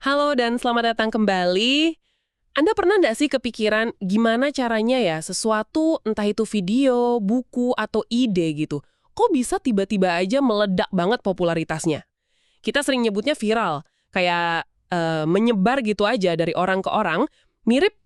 Halo dan selamat datang kembali. Anda pernah nggak sih kepikiran gimana caranya ya sesuatu, entah itu video, buku, atau ide gitu, kok bisa tiba-tiba aja meledak banget popularitasnya? Kita sering nyebutnya viral, kayak menyebar gitu aja dari orang ke orang, mirip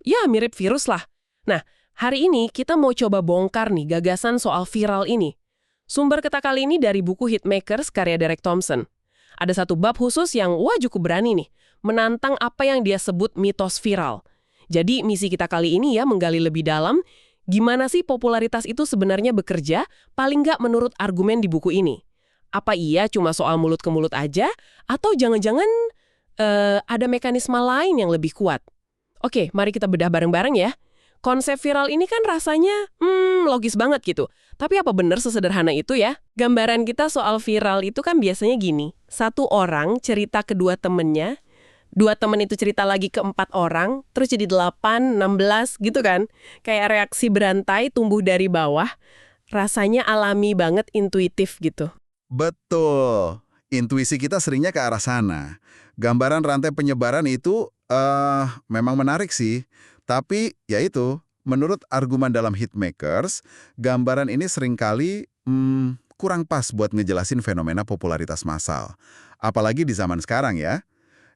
virus lah. Nah, hari ini kita mau coba bongkar nih gagasan soal viral ini. Sumber kita kali ini dari buku Hitmakers karya Derek Thompson. Ada satu bab khusus yang cukup berani nih, menantang apa yang dia sebut mitos viral. Jadi misi kita kali ini ya menggali lebih dalam, gimana sih popularitas itu sebenarnya bekerja, paling nggak menurut argumen di buku ini. Apa iya cuma soal mulut ke mulut aja, atau jangan-jangan ada mekanisme lain yang lebih kuat? Oke, mari kita bedah bareng-bareng ya. Konsep viral ini kan rasanya, logis banget gitu. Tapi apa benar sesederhana itu ya? Gambaran kita soal viral itu kan biasanya gini. Satu orang cerita ke dua temennya, dua temen itu cerita lagi ke 4 orang, terus jadi 8, 16 gitu kan. Kayak reaksi berantai tumbuh dari bawah, rasanya alami banget, intuitif gitu. Betul. Intuisi kita seringnya ke arah sana. Gambaran rantai penyebaran itu memang menarik sih. Tapi ya itu, menurut argumen dalam Hitmakers, gambaran ini seringkali kurang pas buat ngejelasin fenomena popularitas massal. Apalagi di zaman sekarang ya.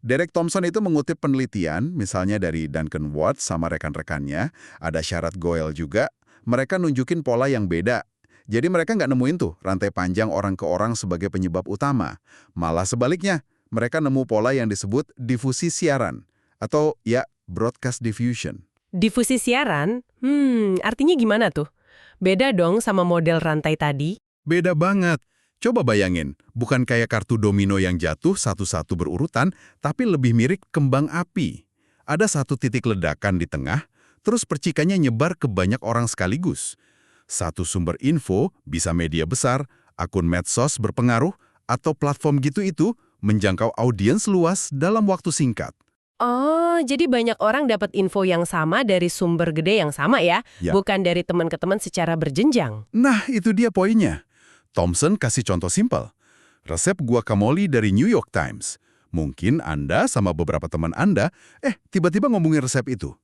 Derek Thompson itu mengutip penelitian, misalnya dari Duncan Watts sama rekan-rekannya, ada syarat Goel juga, mereka nunjukin pola yang beda. Jadi mereka nggak nemuin tuh rantai panjang orang ke orang sebagai penyebab utama. Malah sebaliknya, mereka nemu pola yang disebut difusi siaran, atau ya broadcast diffusion. Difusi siaran, artinya gimana tuh? Beda dong sama model rantai tadi. Beda banget. Coba bayangin, bukan kayak kartu domino yang jatuh satu-satu berurutan, tapi lebih mirip kembang api. Ada satu titik ledakan di tengah, terus percikannya nyebar ke banyak orang sekaligus. Satu sumber info, bisa media besar, akun medsos berpengaruh, atau platform gitu itu menjangkau audiens luas dalam waktu singkat. Oh, jadi banyak orang dapat info yang sama dari sumber gede yang sama ya? Ya. Bukan dari teman ke teman secara berjenjang. Nah, itu dia poinnya. Thompson kasih contoh simpel. Resep guacamole dari New York Times. Mungkin Anda sama beberapa teman Anda, tiba-tiba ngomongin resep itu.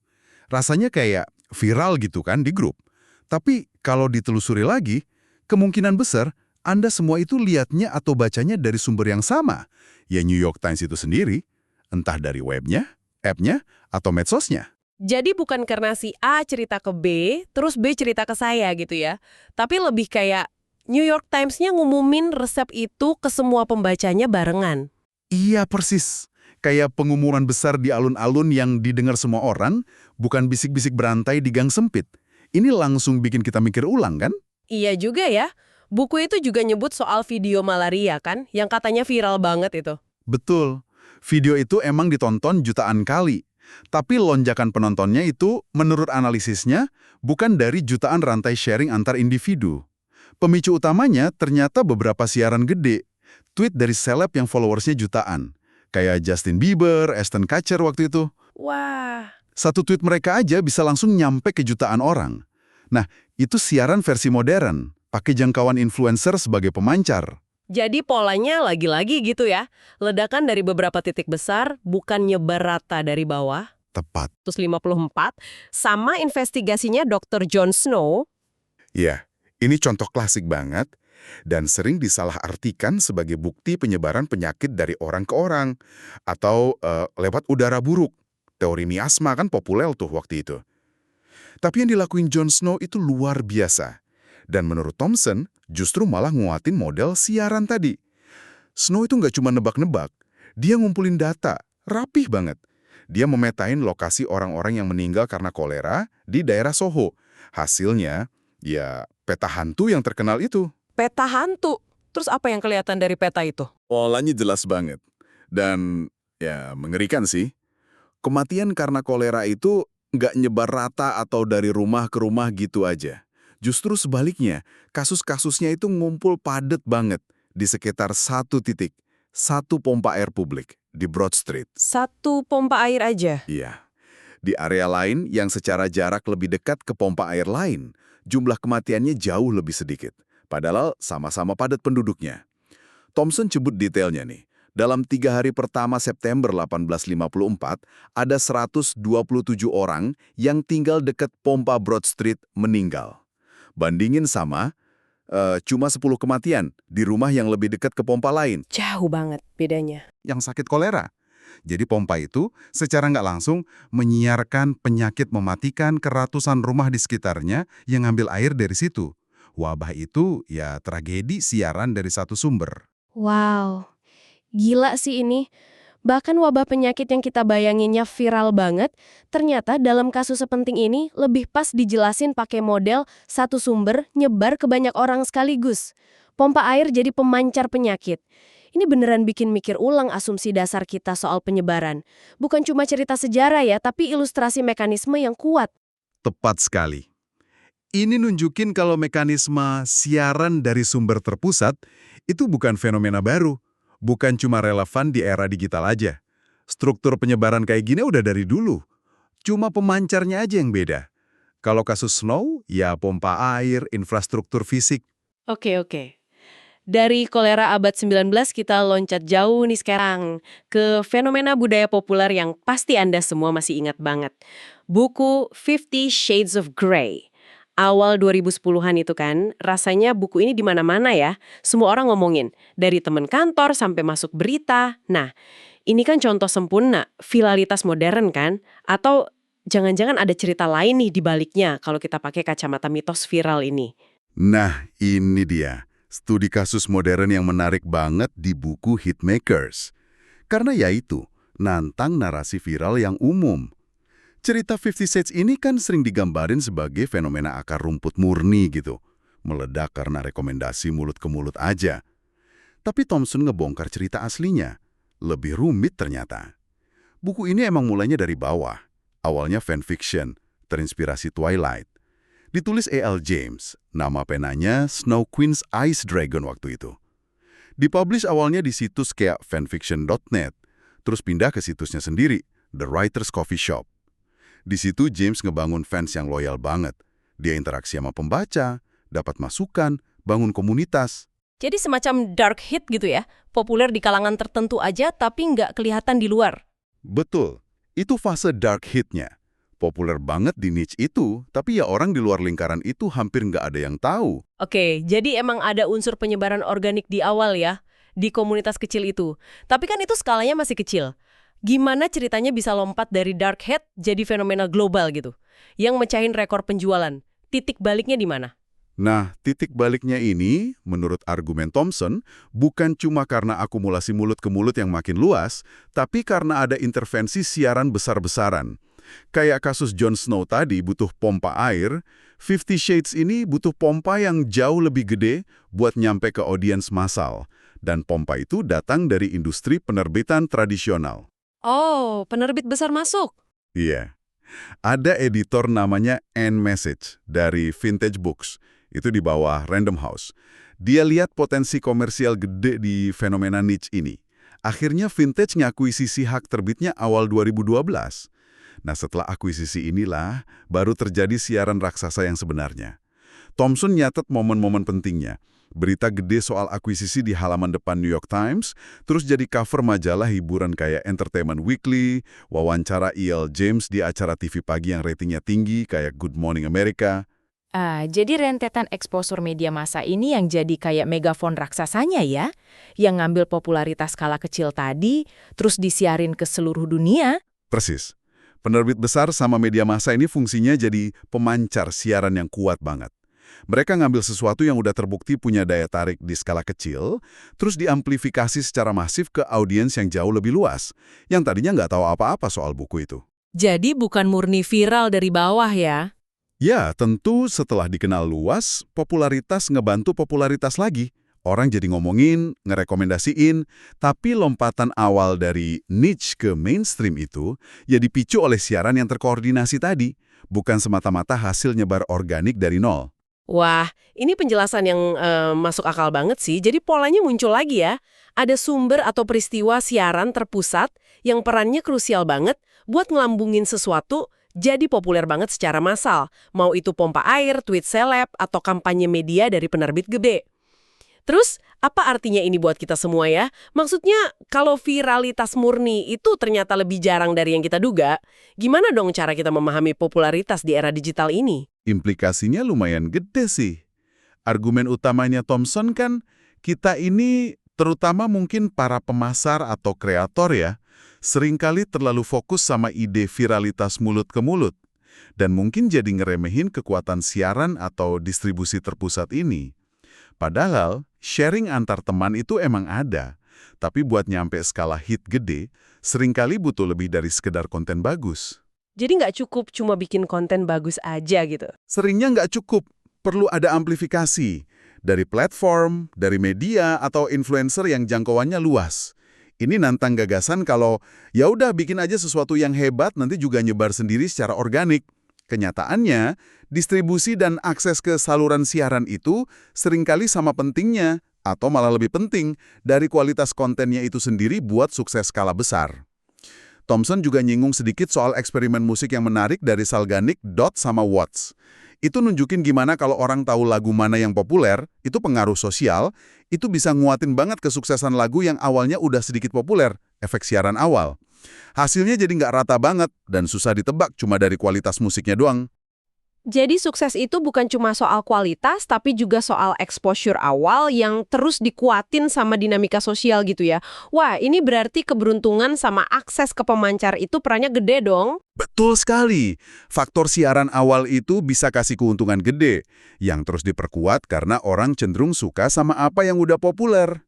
Rasanya kayak viral gitu kan di grup. Tapi kalau ditelusuri lagi, kemungkinan besar Anda semua itu lihatnya atau bacanya dari sumber yang sama. Ya New York Times itu sendiri, entah dari webnya, app-nya, atau medsosnya. Jadi bukan karena si A cerita ke B, terus B cerita ke saya gitu ya. Tapi lebih kayak New York Times-nya ngumumin resep itu ke semua pembacanya barengan. Iya persis. Kayak pengumuman besar di alun-alun yang didengar semua orang, bukan bisik-bisik berantai di gang sempit. Ini langsung bikin kita mikir ulang kan? Iya juga ya. Buku itu juga nyebut soal video malaria kan, yang katanya viral banget itu. Betul. Video itu emang ditonton jutaan kali. Tapi lonjakan penontonnya itu, menurut analisisnya, bukan dari jutaan rantai sharing antar individu. Pemicu utamanya ternyata beberapa siaran gede. Tweet dari seleb yang followersnya jutaan. Kayak Justin Bieber, Ashton Kutcher waktu itu. Wah. Satu tweet mereka aja bisa langsung nyampe ke jutaan orang. Nah, itu siaran versi modern, pakai jangkauan influencer sebagai pemancar. Jadi polanya lagi-lagi gitu ya. Ledakan dari beberapa titik besar, bukan nyebar rata dari bawah. Tepat. 154, sama investigasinya Dr. Jon Snow. Ya, ini contoh klasik banget dan sering disalahartikan sebagai bukti penyebaran penyakit dari orang ke orang atau lewat udara buruk. Teori miasma kan populer tuh waktu itu. Tapi yang dilakuin Jon Snow itu luar biasa. Dan menurut Thompson, justru malah nguatin model siaran tadi. Snow itu nggak cuma nebak-nebak, dia ngumpulin data, rapih banget. Dia memetain lokasi orang-orang yang meninggal karena kolera di daerah Soho. Hasilnya, ya peta hantu yang terkenal itu. Peta hantu. Terus apa yang kelihatan dari peta itu? Polanya jelas banget. Dan ya mengerikan sih. Kematian karena kolera itu nggak nyebar rata atau dari rumah ke rumah gitu aja. Justru sebaliknya, kasus-kasusnya itu ngumpul padat banget di sekitar satu titik, satu pompa air publik di Broad Street. Satu pompa air aja. Iya. Di area lain yang secara jarak lebih dekat ke pompa air lain, jumlah kematiannya jauh lebih sedikit. Padahal sama-sama padat penduduknya. Thompson sebut detailnya nih. Dalam 3 hari pertama September 1854, ada 127 orang yang tinggal dekat pompa Broad Street meninggal. Bandingin sama, cuma 10 kematian di rumah yang lebih dekat ke pompa lain. Jauh banget bedanya. Yang sakit kolera. Jadi pompa itu secara nggak langsung menyiarkan penyakit mematikan ke ratusan rumah di sekitarnya yang ngambil air dari situ. Wabah itu ya tragedi siaran dari satu sumber. Wow, gila sih ini. Bahkan wabah penyakit yang kita bayanginnya viral banget, ternyata dalam kasus sepenting ini lebih pas dijelasin pakai model satu sumber nyebar ke banyak orang sekaligus. Pompa air jadi pemancar penyakit. Ini beneran bikin mikir ulang asumsi dasar kita soal penyebaran. Bukan cuma cerita sejarah ya, tapi ilustrasi mekanisme yang kuat. Tepat sekali. Ini nunjukin kalau mekanisme siaran dari sumber terpusat itu bukan fenomena baru. Bukan cuma relevan di era digital aja. Struktur penyebaran kayak gini udah dari dulu. Cuma pemancarnya aja yang beda. Kalau kasus Snow, ya pompa air, infrastruktur fisik. Oke. Dari kolera abad 19 kita loncat jauh nih sekarang ke fenomena budaya populer yang pasti Anda semua masih ingat banget. Buku 50 Shades of Grey. Awal 2010-an itu kan, rasanya buku ini di mana-mana ya. Semua orang ngomongin, dari teman kantor sampai masuk berita. Nah, ini kan contoh sempurna viralitas modern kan? Atau jangan-jangan ada cerita lain nih di baliknya kalau kita pakai kacamata mitos viral ini. Nah, ini dia. Studi kasus modern yang menarik banget di buku Hitmakers. Karena yaitu, nantang narasi viral yang umum. Cerita 50 Shades ini kan sering digambarin sebagai fenomena akar rumput murni gitu. Meledak karena rekomendasi mulut ke mulut aja. Tapi Thompson ngebongkar cerita aslinya. Lebih rumit ternyata. Buku ini emang mulainya dari bawah. Awalnya fanfiction, terinspirasi Twilight. Ditulis A.L. James, nama penanya Snow Queen's Ice Dragon waktu itu. Dipublish awalnya di situs kayak fanfiction.net, terus pindah ke situsnya sendiri, The Writer's Coffee Shop. Di situ James ngebangun fans yang loyal banget. Dia interaksi sama pembaca, dapat masukan, bangun komunitas. Jadi semacam dark hit gitu ya, populer di kalangan tertentu aja tapi nggak kelihatan di luar. Betul, itu fase dark hit-nya. Populer banget di niche itu, tapi ya orang di luar lingkaran itu hampir nggak ada yang tahu. Oke, jadi emang ada unsur penyebaran organik di awal ya, di komunitas kecil itu. Tapi kan itu skalanya masih kecil. Gimana ceritanya bisa lompat dari dark hit jadi fenomena global gitu? Yang mecahin rekor penjualan. Titik baliknya di mana? Nah, titik baliknya ini, menurut argumen Thompson, bukan cuma karena akumulasi mulut ke mulut yang makin luas, tapi karena ada intervensi siaran besar-besaran. Kayak kasus Jon Snow tadi butuh pompa air, 50 Shades ini butuh pompa yang jauh lebih gede buat nyampe ke audiens massal. Dan pompa itu datang dari industri penerbitan tradisional. Oh, penerbit besar masuk. Iya. Ada editor namanya Anne Message dari Vintage Books. Itu di bawah Random House. Dia lihat potensi komersial gede di fenomena niche ini. Akhirnya Vintage ngakuisisi hak terbitnya awal 2012. Nah, setelah akuisisi inilah, baru terjadi siaran raksasa yang sebenarnya. Thompson nyatet momen-momen pentingnya. Berita gede soal akuisisi di halaman depan New York Times, terus jadi cover majalah hiburan kayak Entertainment Weekly, wawancara E.L. James di acara TV pagi yang ratingnya tinggi kayak Good Morning America. Jadi rentetan eksposur media massa ini yang jadi kayak megafon raksasanya ya, yang ngambil popularitas skala kecil tadi, terus disiarin ke seluruh dunia. Persis. Penerbit besar sama media massa ini fungsinya jadi pemancar siaran yang kuat banget. Mereka ngambil sesuatu yang udah terbukti punya daya tarik di skala kecil, terus diamplifikasi secara masif ke audiens yang jauh lebih luas, yang tadinya nggak tahu apa-apa soal buku itu. Jadi bukan murni viral dari bawah ya? Ya, tentu setelah dikenal luas, popularitas ngebantu popularitas lagi. Orang jadi ngomongin, ngerekomendasiin, tapi lompatan awal dari niche ke mainstream itu ya dipicu oleh siaran yang terkoordinasi tadi, bukan semata-mata hasil nyebar organik dari nol. Wah, ini penjelasan yang masuk akal banget sih. Jadi polanya muncul lagi ya. Ada sumber atau peristiwa siaran terpusat yang perannya krusial banget buat ngelambungin sesuatu jadi populer banget secara massal. Mau itu pompa air, tweet seleb, atau kampanye media dari penerbit gede. Terus, apa artinya ini buat kita semua ya? Maksudnya, kalau viralitas murni itu ternyata lebih jarang dari yang kita duga, gimana dong cara kita memahami popularitas di era digital ini? Implikasinya lumayan gede sih. Argumen utamanya Thomson kan, kita ini terutama mungkin para pemasar atau kreator ya, seringkali terlalu fokus sama ide viralitas mulut ke mulut. Dan mungkin jadi ngeremehin kekuatan siaran atau distribusi terpusat ini. Padahal, sharing antar teman itu emang ada. Tapi buat nyampe skala hit gede, seringkali butuh lebih dari sekedar konten bagus. Jadi nggak cukup cuma bikin konten bagus aja gitu. Seringnya nggak cukup, perlu ada amplifikasi. Dari platform, dari media, atau influencer yang jangkauannya luas. Ini nantang gagasan kalau, ya udah bikin aja sesuatu yang hebat, nanti juga nyebar sendiri secara organik. Kenyataannya, distribusi dan akses ke saluran siaran itu seringkali sama pentingnya, atau malah lebih penting, dari kualitas kontennya itu sendiri buat sukses skala besar. Thomson juga nyinggung sedikit soal eksperimen musik yang menarik dari Salganik, Dot, sama Watts. Itu nunjukin gimana kalau orang tahu lagu mana yang populer, itu pengaruh sosial, itu bisa nguatin banget kesuksesan lagu yang awalnya udah sedikit populer, efek siaran awal. Hasilnya jadi nggak rata banget dan susah ditebak cuma dari kualitas musiknya doang. Jadi sukses itu bukan cuma soal kualitas, tapi juga soal exposure awal yang terus dikuatin sama dinamika sosial gitu ya. Wah, ini berarti keberuntungan sama akses ke pemancar itu perannya gede dong. Betul sekali. Faktor siaran awal itu bisa kasih keuntungan gede, yang terus diperkuat karena orang cenderung suka sama apa yang udah populer.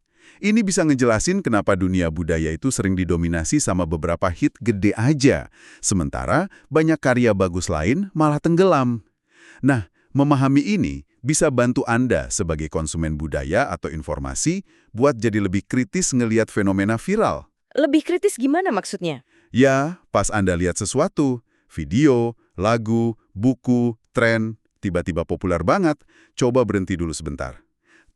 Ini bisa ngejelasin kenapa dunia budaya itu sering didominasi sama beberapa hit gede aja, sementara banyak karya bagus lain malah tenggelam. Nah, memahami ini bisa bantu Anda sebagai konsumen budaya atau informasi buat jadi lebih kritis ngelihat fenomena viral. Lebih kritis gimana maksudnya? Ya, pas Anda lihat sesuatu, video, lagu, buku, tren, tiba-tiba populer banget, coba berhenti dulu sebentar.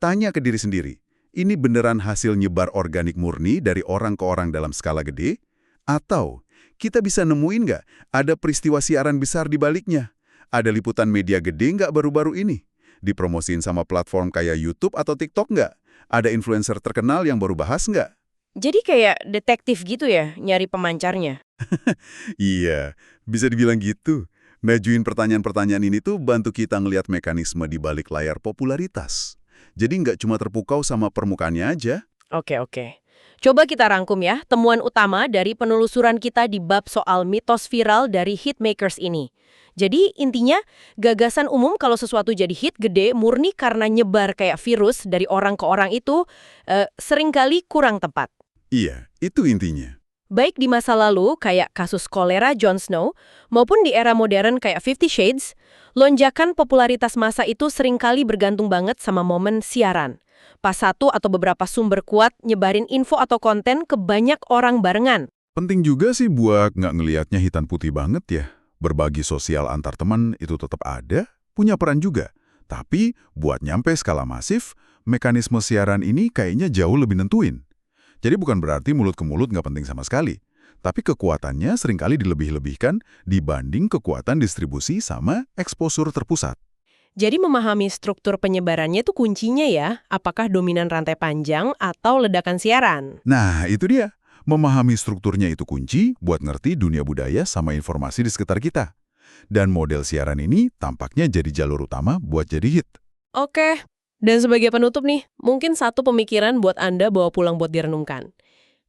Tanya ke diri sendiri, ini beneran hasil nyebar organik murni dari orang ke orang dalam skala gede? Atau kita bisa nemuin nggak ada peristiwa siaran besar di baliknya? Ada liputan media gede nggak baru-baru ini? Dipromosiin sama platform kayak YouTube atau TikTok nggak? Ada influencer terkenal yang baru bahas nggak? Jadi kayak detektif gitu ya, nyari pemancarnya. Iya, bisa dibilang gitu. Ngajuin pertanyaan-pertanyaan ini tuh bantu kita ngelihat mekanisme di balik layar popularitas. Jadi nggak cuma terpukau sama permukaannya aja. Oke. Coba kita rangkum ya, temuan utama dari penelusuran kita di bab soal mitos viral dari hitmakers ini. Jadi intinya, gagasan umum kalau sesuatu jadi hit gede murni karena nyebar kayak virus dari orang ke orang itu seringkali kurang tepat. Iya, itu intinya. Baik di masa lalu kayak kasus kolera Jon Snow, maupun di era modern kayak 50 Shades, lonjakan popularitas massa itu seringkali bergantung banget sama momen siaran. Pas satu atau beberapa sumber kuat nyebarin info atau konten ke banyak orang barengan. Penting juga sih buat nggak ngelihatnya hitam putih banget ya. Berbagi sosial antar teman itu tetap ada, punya peran juga. Tapi buat nyampe skala masif, mekanisme siaran ini kayaknya jauh lebih nentuin. Jadi bukan berarti mulut ke mulut nggak penting sama sekali. Tapi kekuatannya seringkali dilebih-lebihkan dibanding kekuatan distribusi sama eksposur terpusat. Jadi memahami struktur penyebarannya itu kuncinya ya, apakah dominan rantai panjang atau ledakan siaran. Nah, itu dia. Memahami strukturnya itu kunci buat ngerti dunia budaya sama informasi di sekitar kita. Dan model siaran ini tampaknya jadi jalur utama buat jadi hit. Oke, dan sebagai penutup nih, mungkin satu pemikiran buat Anda bawa pulang buat direnungkan.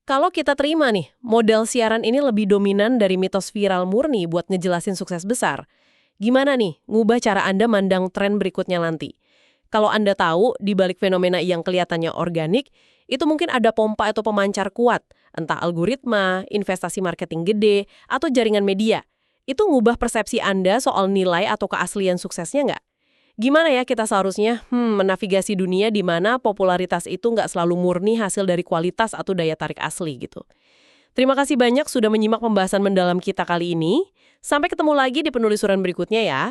Kalau kita terima nih, model siaran ini lebih dominan dari mitos viral murni buat ngejelasin sukses besar. Gimana nih ngubah cara Anda mandang tren berikutnya nanti? Kalau Anda tahu, di balik fenomena yang kelihatannya organik, itu mungkin ada pompa atau pemancar kuat, entah algoritma, investasi marketing gede, atau jaringan media. Itu ngubah persepsi Anda soal nilai atau keaslian suksesnya nggak? Gimana ya kita seharusnya menavigasi dunia di mana popularitas itu nggak selalu murni hasil dari kualitas atau daya tarik asli gitu. Terima kasih banyak sudah menyimak pembahasan mendalam kita kali ini. Sampai ketemu lagi di penelusuran berikutnya ya.